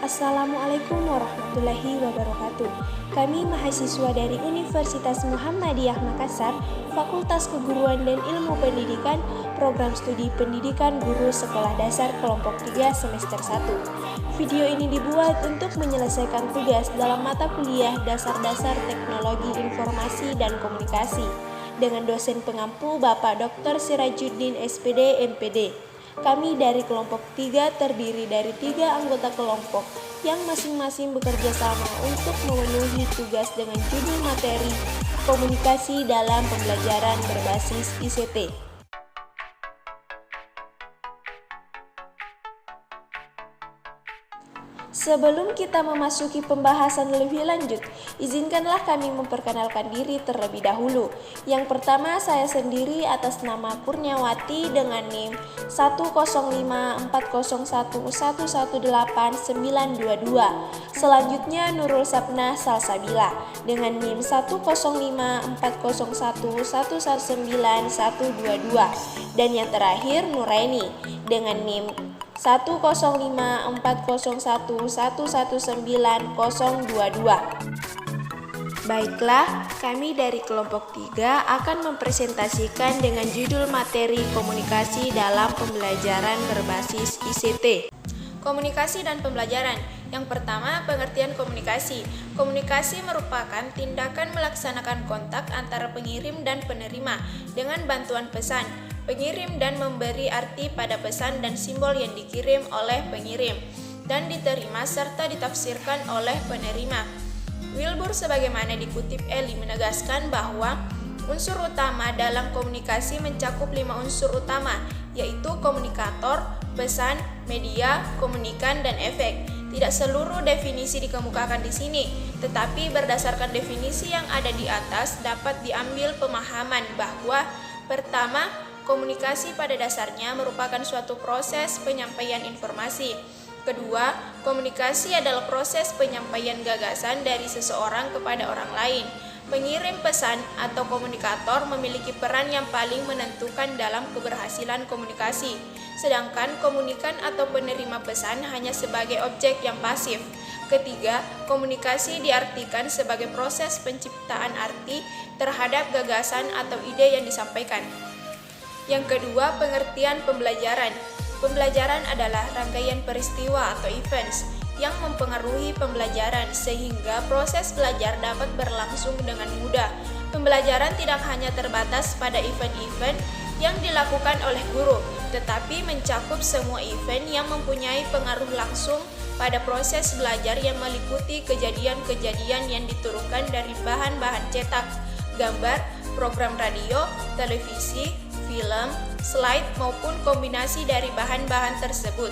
Assalamualaikum warahmatullahi wabarakatuh. Kami mahasiswa dari Universitas Muhammadiyah Makassar, Fakultas Keguruan dan Ilmu Pendidikan, Program Studi Pendidikan Guru Sekolah Dasar Kelompok 3 Semester 1. Video ini dibuat untuk menyelesaikan tugas dalam mata kuliah Dasar-Dasar Teknologi Informasi dan Komunikasi dengan dosen pengampu Bapak Dr. Sirajuddin SPD MPD. Kami dari kelompok 3 terdiri dari 3 anggota kelompok yang masing-masing bekerja sama untuk memenuhi tugas dengan judul materi komunikasi dalam pembelajaran berbasis ICT. Sebelum kita memasuki pembahasan lebih lanjut, izinkanlah kami memperkenalkan diri terlebih dahulu. Yang pertama, saya sendiri atas nama Kurniawati dengan NIM 10540111892. Selanjutnya Nurul Sapna Salsabila dengan NIM 10540111922. Dan yang terakhir Nuraini dengan NIM 10540111922. Baiklah, kami dari kelompok 3 akan mempresentasikan dengan judul materi komunikasi dalam pembelajaran berbasis ICT. Komunikasi dan pembelajaran. Yang pertama, pengertian komunikasi. Komunikasi merupakan tindakan melaksanakan kontak antara pengirim dan penerima dengan bantuan pesan. Pengirim dan memberi arti pada pesan dan simbol yang dikirim oleh pengirim dan diterima serta ditafsirkan oleh penerima. Wilbur sebagaimana dikutip Eli menegaskan bahwa unsur utama dalam komunikasi mencakup 5 unsur utama, yaitu komunikator, pesan, media, komunikan, dan efek. Tidak seluruh definisi dikemukakan di sini, tetapi berdasarkan definisi yang ada di atas dapat diambil pemahaman bahwa pertama, komunikasi pada dasarnya merupakan suatu proses penyampaian informasi. Kedua, komunikasi adalah proses penyampaian gagasan dari seseorang kepada orang lain. Pengirim pesan atau komunikator memiliki peran yang paling menentukan dalam keberhasilan komunikasi, sedangkan komunikan atau penerima pesan hanya sebagai objek yang pasif. Ketiga, komunikasi diartikan sebagai proses penciptaan arti terhadap gagasan atau ide yang disampaikan. Yang kedua, pengertian pembelajaran. Pembelajaran adalah rangkaian peristiwa atau events yang mempengaruhi pembelajaran sehingga proses belajar dapat berlangsung dengan mudah. Pembelajaran tidak hanya terbatas pada event-event yang dilakukan oleh guru, tetapi mencakup semua event yang mempunyai pengaruh langsung pada proses belajar yang meliputi kejadian-kejadian yang diturunkan dari bahan-bahan cetak, gambar, program radio, televisi, film, slide, maupun kombinasi dari bahan-bahan tersebut.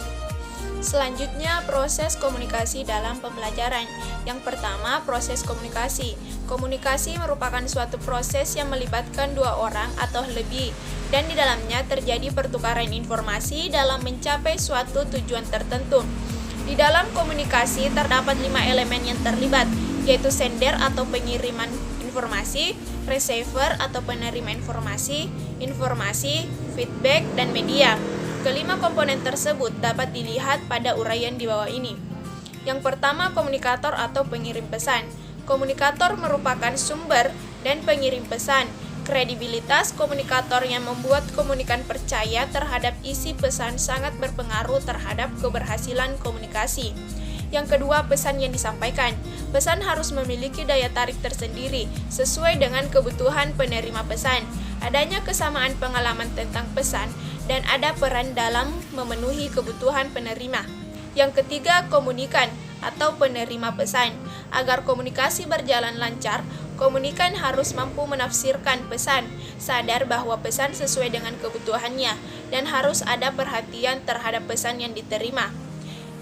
Selanjutnya, proses komunikasi dalam pembelajaran. Yang pertama, proses komunikasi. Komunikasi merupakan suatu proses yang melibatkan 2 orang atau lebih, dan di dalamnya terjadi pertukaran informasi dalam mencapai suatu tujuan tertentu. Di dalam komunikasi terdapat 5 elemen yang terlibat, yaitu sender atau pengiriman informasi, receiver atau penerima informasi, feedback, dan media. Kelima komponen tersebut dapat dilihat pada uraian di bawah ini. Yang pertama, komunikator atau pengirim pesan. Komunikator merupakan sumber dan pengirim pesan. Kredibilitas komunikator yang membuat komunikan percaya terhadap isi pesan sangat berpengaruh terhadap keberhasilan komunikasi. Yang kedua, pesan yang disampaikan. Pesan harus memiliki daya tarik tersendiri sesuai dengan kebutuhan penerima pesan. Adanya kesamaan pengalaman tentang pesan dan ada peran dalam memenuhi kebutuhan penerima. Yang ketiga, komunikan atau penerima pesan. Agar komunikasi berjalan lancar, komunikan harus mampu menafsirkan pesan, sadar bahwa pesan sesuai dengan kebutuhannya, dan harus ada perhatian terhadap pesan yang diterima.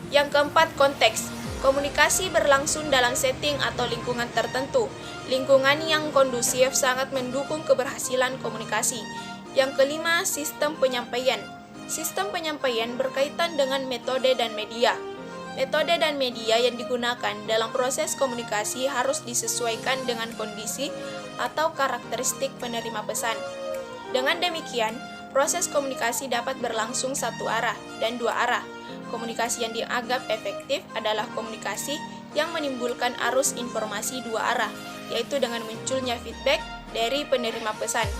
Yang keempat, konteks. Komunikasi berlangsung dalam setting atau lingkungan tertentu. Lingkungan yang kondusif sangat mendukung keberhasilan komunikasi. Yang kelima, sistem penyampaian. Sistem penyampaian berkaitan dengan metode dan media. Metode dan media yang digunakan dalam proses komunikasi harus disesuaikan dengan kondisi atau karakteristik penerima pesan. Dengan demikian, proses komunikasi dapat berlangsung satu arah dan dua arah. Komunikasi yang dianggap efektif adalah komunikasi yang menimbulkan arus informasi dua arah, yaitu dengan munculnya feedback dari penerima pesan.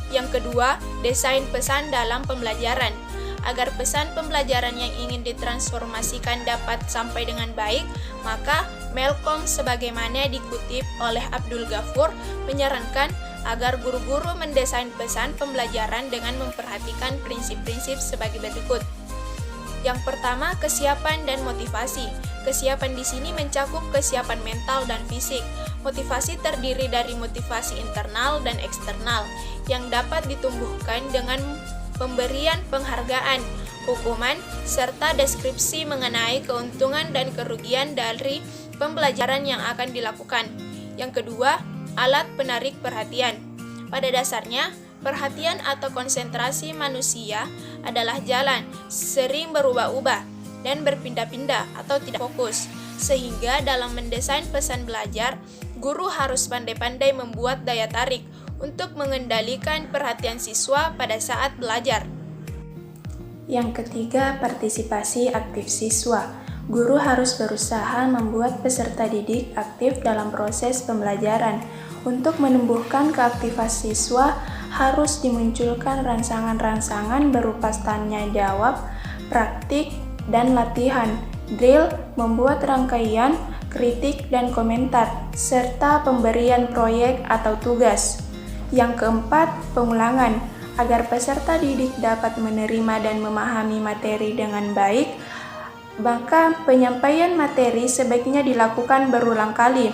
Yang kedua, desain pesan dalam pembelajaran. Agar pesan pembelajaran yang ingin ditransformasikan dapat sampai dengan baik, maka Malcolm sebagaimana dikutip oleh Abdul Ghafur menyarankan agar guru-guru mendesain pesan pembelajaran dengan memperhatikan prinsip-prinsip sebagai berikut. Yang pertama, kesiapan dan motivasi. Kesiapan di sini mencakup kesiapan mental dan fisik. Motivasi terdiri dari motivasi internal dan eksternal yang dapat ditumbuhkan dengan pemberian penghargaan, hukuman, serta deskripsi mengenai keuntungan dan kerugian dari pembelajaran yang akan dilakukan. Yang kedua, alat penarik perhatian. Pada dasarnya, perhatian atau konsentrasi manusia adalah jalan, sering berubah-ubah dan berpindah-pindah atau tidak fokus. Sehingga dalam mendesain pesan belajar, guru harus pandai-pandai membuat daya tarik untuk mengendalikan perhatian siswa pada saat belajar. Yang ketiga, partisipasi aktif siswa. Guru harus berusaha membuat peserta didik aktif dalam proses pembelajaran. Untuk menumbuhkan keaktifan siswa, harus dimunculkan rangsangan-rangsangan berupa tanya jawab, praktik, dan latihan, drill, membuat rangkaian, kritik dan komentar, serta pemberian proyek atau tugas. Yang keempat, pengulangan. Agar peserta didik dapat menerima dan memahami materi dengan baik, maka penyampaian materi sebaiknya dilakukan berulang kali.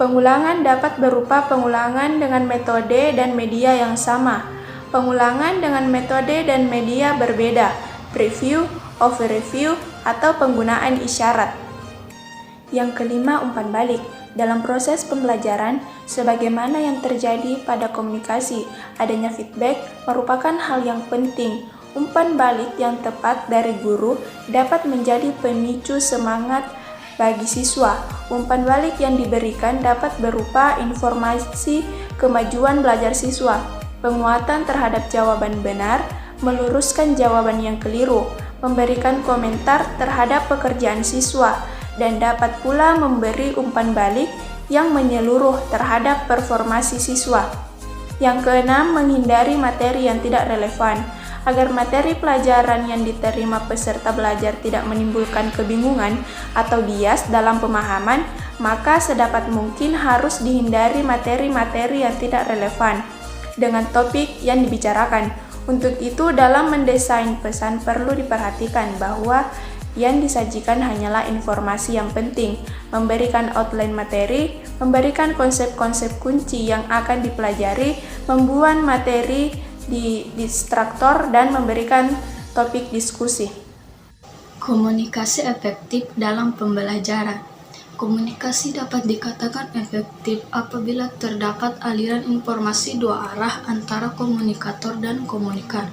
Pengulangan dapat berupa pengulangan dengan metode dan media yang sama, pengulangan dengan metode dan media berbeda, preview, overreview, atau penggunaan isyarat. Yang kelima, umpan balik. Dalam proses pembelajaran, sebagaimana yang terjadi pada komunikasi, adanya feedback merupakan hal yang penting. Umpan balik yang tepat dari guru dapat menjadi pemicu semangat bagi siswa. Umpan balik yang diberikan dapat berupa informasi kemajuan belajar siswa, penguatan terhadap jawaban benar, meluruskan jawaban yang keliru, memberikan komentar terhadap pekerjaan siswa, dan dapat pula memberi umpan balik yang menyeluruh terhadap performasi siswa. Yang keenam, menghindari materi yang tidak relevan. Agar materi pelajaran yang diterima peserta belajar tidak menimbulkan kebingungan atau bias dalam pemahaman, maka sedapat mungkin harus dihindari materi-materi yang tidak relevan dengan topik yang dibicarakan. Untuk itu, dalam mendesain pesan perlu diperhatikan bahwa yang disajikan hanyalah informasi yang penting, memberikan outline materi, memberikan konsep-konsep kunci yang akan dipelajari, membuat materi di distraktor, dan memberikan topik diskusi. Komunikasi efektif dalam pembelajaran. Komunikasi dapat dikatakan efektif apabila terdapat aliran informasi dua arah antara komunikator dan komunikan,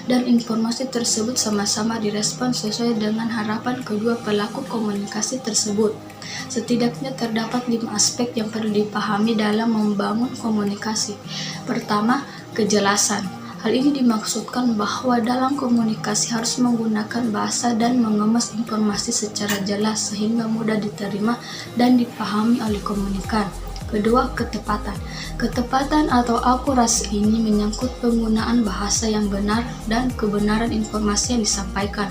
dan informasi tersebut sama-sama direspon sesuai dengan harapan kedua pelaku komunikasi tersebut. Setidaknya terdapat 5 aspek yang perlu dipahami dalam membangun komunikasi. Pertama, kejelasan. Hal ini dimaksudkan bahwa dalam komunikasi harus menggunakan bahasa dan mengemas informasi secara jelas sehingga mudah diterima dan dipahami oleh komunikan. Kedua, ketepatan. Ketepatan atau akurasi ini menyangkut penggunaan bahasa yang benar dan kebenaran informasi yang disampaikan.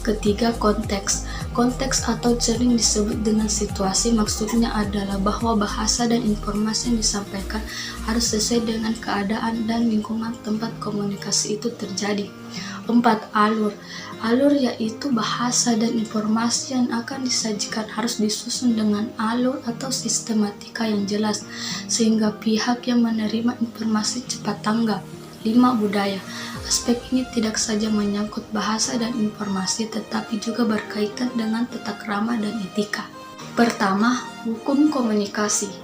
Ketiga, konteks. Konteks atau sering disebut dengan situasi, maksudnya adalah bahwa bahasa dan informasi yang disampaikan harus sesuai dengan keadaan dan lingkungan tempat komunikasi itu terjadi. 4. Alur. Alur yaitu bahasa dan informasi yang akan disajikan harus disusun dengan alur atau sistematika yang jelas, sehingga pihak yang menerima informasi cepat tanggap. 5. Budaya. Aspek ini tidak saja menyangkut bahasa dan informasi, tetapi juga berkaitan dengan tata krama dan etika. Pertama, hukum komunikasi.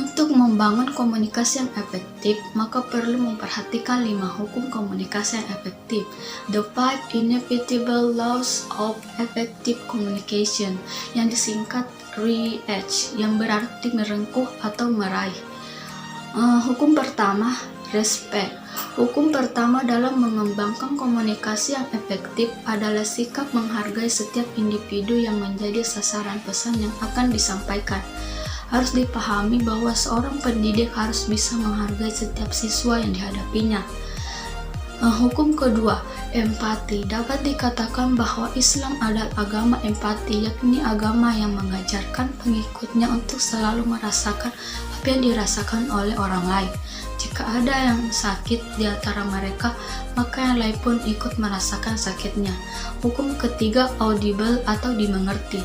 Untuk membangun komunikasi yang efektif, maka perlu memperhatikan 5 hukum komunikasi yang efektif. The 5 Inevitable Laws of Effective Communication, yang disingkat REACH, yang berarti merengkuh atau meraih. Hukum pertama, Respect. Hukum pertama dalam mengembangkan komunikasi yang efektif adalah sikap menghargai setiap individu yang menjadi sasaran pesan yang akan disampaikan. Harus dipahami bahwa seorang pendidik harus bisa menghargai setiap siswa yang dihadapinya. Hukum kedua, empati. Dapat dikatakan bahwa Islam adalah agama empati, yakni agama yang mengajarkan pengikutnya untuk selalu merasakan apa yang dirasakan oleh orang lain. Jika ada yang sakit di antara mereka, maka yang lain pun ikut merasakan sakitnya. Hukum ketiga, audible atau dimengerti.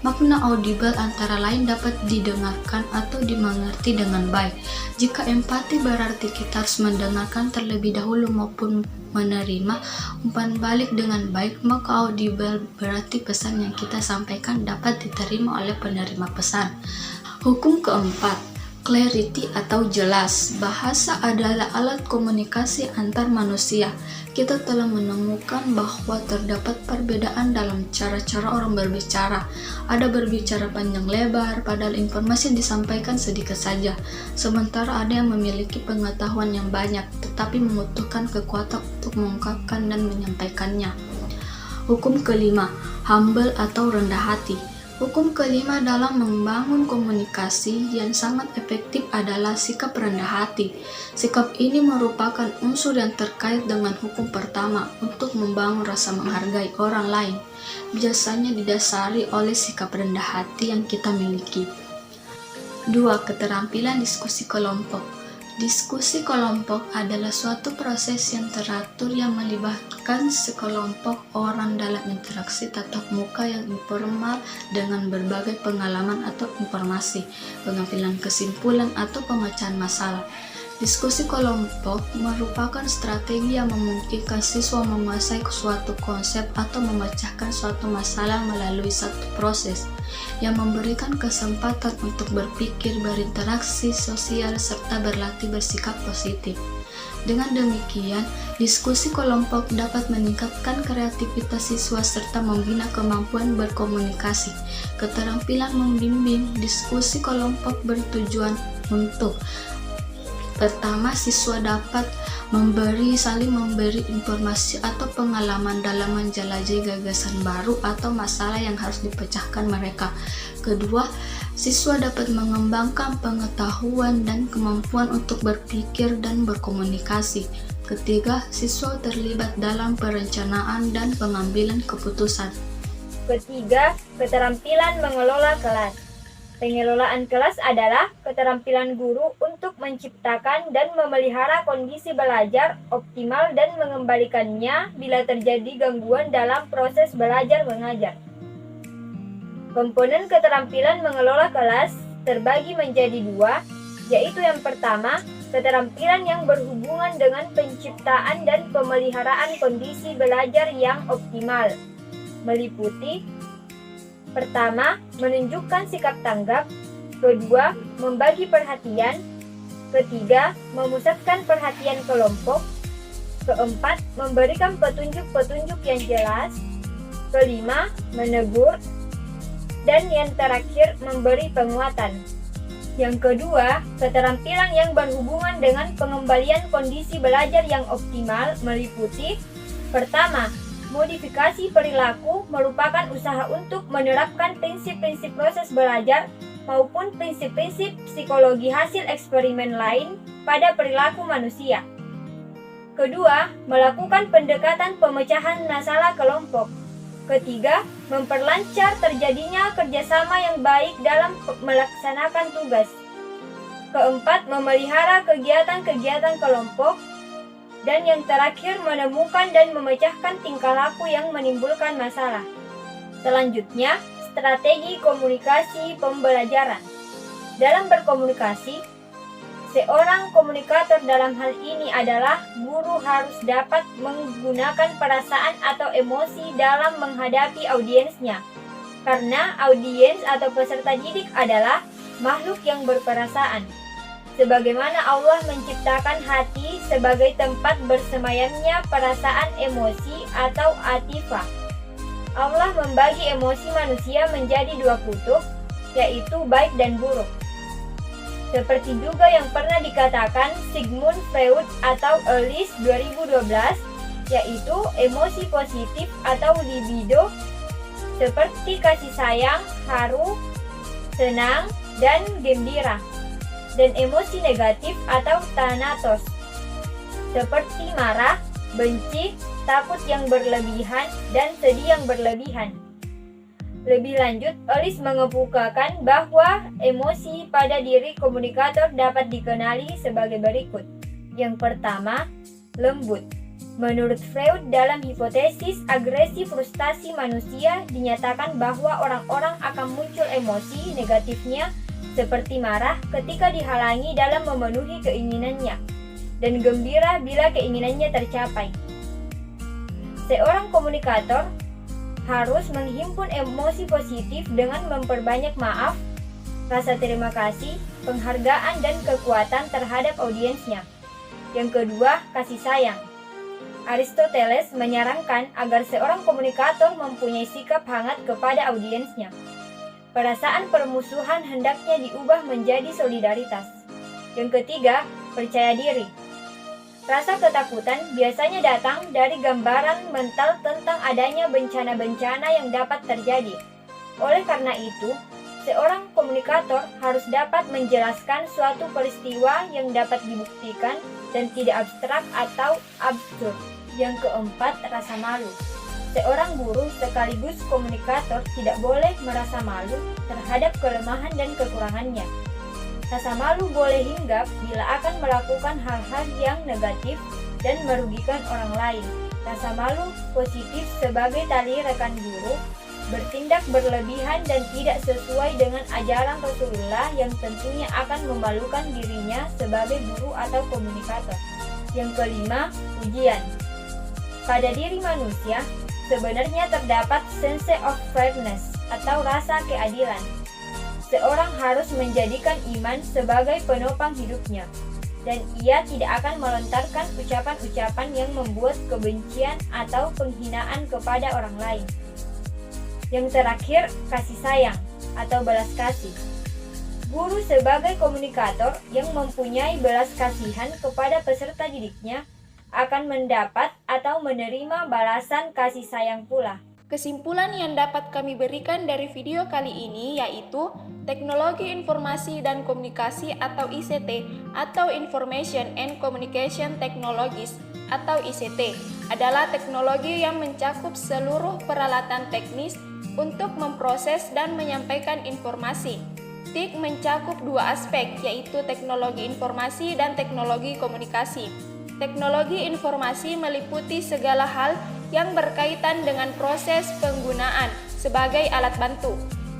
Makna audible antara lain dapat didengarkan atau dimengerti dengan baik. Jika empati berarti kita harus mendengarkan terlebih dahulu maupun menerima umpan balik dengan baik, maka audible berarti pesan yang kita sampaikan dapat diterima oleh penerima pesan. Hukum keempat, clarity atau jelas. Bahasa adalah alat komunikasi antar manusia. Kita telah menemukan bahwa terdapat perbedaan dalam cara-cara orang berbicara. Ada berbicara panjang lebar, padahal informasi yang disampaikan sedikit saja. Sementara ada yang memiliki pengetahuan yang banyak, tetapi membutuhkan kekuatan untuk mengungkapkan dan menyampaikannya. Hukum kelima, humble atau rendah hati. Hukum kelima dalam membangun komunikasi yang sangat efektif adalah sikap rendah hati. Sikap ini merupakan unsur yang terkait dengan hukum pertama untuk membangun rasa menghargai orang lain. Biasanya didasari oleh sikap rendah hati yang kita miliki. 2. Keterampilan diskusi kelompok. Diskusi kelompok adalah suatu proses yang teratur yang melibatkan sekelompok orang dalam interaksi tatap muka yang informal dengan berbagai pengalaman atau informasi, pengambilan kesimpulan atau pemecahan masalah. Diskusi kelompok merupakan strategi yang memungkinkan siswa menguasai suatu konsep atau memecahkan suatu masalah melalui satu proses yang memberikan kesempatan untuk berpikir, berinteraksi sosial, serta berlatih bersikap positif. Dengan demikian, diskusi kelompok dapat meningkatkan kreativitas siswa serta membina kemampuan berkomunikasi. Keterampilan membimbing diskusi kelompok bertujuan untuk: pertama, siswa dapat saling memberi informasi atau pengalaman dalam menjelajahi gagasan baru atau masalah yang harus dipecahkan mereka. Kedua, siswa dapat mengembangkan pengetahuan dan kemampuan untuk berpikir dan berkomunikasi. Ketiga, siswa terlibat dalam perencanaan dan pengambilan keputusan. Ketiga, keterampilan mengelola kelas. Pengelolaan kelas adalah keterampilan guru untuk menciptakan dan memelihara kondisi belajar optimal dan mengembalikannya bila terjadi gangguan dalam proses belajar mengajar. Komponen keterampilan mengelola kelas terbagi menjadi dua, yaitu yang pertama, keterampilan yang berhubungan dengan penciptaan dan pemeliharaan kondisi belajar yang optimal, meliputi: pertama, menunjukkan sikap tanggap. Kedua, membagi perhatian. Ketiga, memusatkan perhatian kelompok. Keempat, memberikan petunjuk-petunjuk yang jelas. Kelima, menegur. Dan yang terakhir, memberi penguatan. Yang kedua, keterampilan yang berhubungan dengan pengembalian kondisi belajar yang optimal meliputi: pertama, modifikasi perilaku merupakan usaha untuk menerapkan prinsip-prinsip proses belajar maupun prinsip-prinsip psikologi hasil eksperimen lain pada perilaku manusia. Kedua, melakukan pendekatan pemecahan masalah kelompok. Ketiga, memperlancar terjadinya kerjasama yang baik dalam melaksanakan tugas. Keempat, memelihara kegiatan-kegiatan kelompok. Dan yang terakhir, menemukan dan memecahkan tingkah laku yang menimbulkan masalah. Selanjutnya, strategi komunikasi pembelajaran. Dalam berkomunikasi, seorang komunikator dalam hal ini adalah guru harus dapat menggunakan perasaan atau emosi dalam menghadapi audiensnya. Karena audiens atau peserta didik adalah makhluk yang berperasaan. Sebagaimana Allah menciptakan hati sebagai tempat bersemayamnya perasaan emosi atau atifah. Allah membagi emosi manusia menjadi dua kutub, yaitu baik dan buruk. Seperti juga yang pernah dikatakan Sigmund Freud atau Ellis 2012, yaitu emosi positif atau libido seperti kasih sayang, haru, senang, dan gembira, dan emosi negatif atau thanatos seperti marah, benci, takut yang berlebihan, dan sedih yang berlebihan. Lebih lanjut, Ellis mengemukakan bahwa emosi pada diri komunikator dapat dikenali sebagai berikut. Yang pertama, lembut. Menurut Freud, dalam hipotesis agresi frustasi manusia dinyatakan bahwa orang-orang akan muncul emosi negatifnya seperti marah ketika dihalangi dalam memenuhi keinginannya, dan gembira bila keinginannya tercapai. Seorang komunikator harus menghimpun emosi positif dengan memperbanyak maaf, rasa terima kasih, penghargaan, dan kekuatan terhadap audiensnya. Yang kedua, kasih sayang. Aristoteles menyarankan agar seorang komunikator mempunyai sikap hangat kepada audiensnya. Perasaan permusuhan hendaknya diubah menjadi solidaritas. Yang ketiga, percaya diri. Rasa ketakutan biasanya datang dari gambaran mental tentang adanya bencana-bencana yang dapat terjadi. Oleh karena itu, seorang komunikator harus dapat menjelaskan suatu peristiwa yang dapat dibuktikan dan tidak abstrak atau absurd. Yang keempat, rasa malu. Seorang guru sekaligus komunikator tidak boleh merasa malu terhadap kelemahan dan kekurangannya. Rasa malu boleh hinggap bila akan melakukan hal-hal yang negatif dan merugikan orang lain. Rasa malu positif sebagai tali rekan guru, bertindak berlebihan dan tidak sesuai dengan ajaran Rasulullah yang tentunya akan memalukan dirinya sebagai guru atau komunikator. Yang kelima, ujian. Pada diri manusia, sebenarnya terdapat sense of fairness atau rasa keadilan. Seorang harus menjadikan iman sebagai penopang hidupnya, dan ia tidak akan melontarkan ucapan-ucapan yang membuat kebencian atau penghinaan kepada orang lain. Yang terakhir, kasih sayang atau belas kasih. Guru sebagai komunikator yang mempunyai belas kasihan kepada peserta didiknya akan mendapat atau menerima balasan kasih sayang pula. Kesimpulan yang dapat kami berikan dari video kali ini yaitu teknologi informasi dan komunikasi atau ICT atau Information and Communication Technologies atau ICT adalah teknologi yang mencakup seluruh peralatan teknis untuk memproses dan menyampaikan informasi. TIC mencakup dua aspek yaitu teknologi informasi dan teknologi komunikasi. Teknologi informasi meliputi segala hal yang berkaitan dengan proses penggunaan sebagai alat bantu,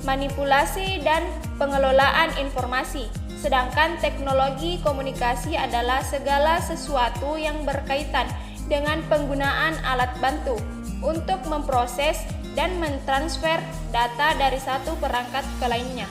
manipulasi, dan pengelolaan informasi. Sedangkan teknologi komunikasi adalah segala sesuatu yang berkaitan dengan penggunaan alat bantu untuk memproses dan mentransfer data dari satu perangkat ke lainnya.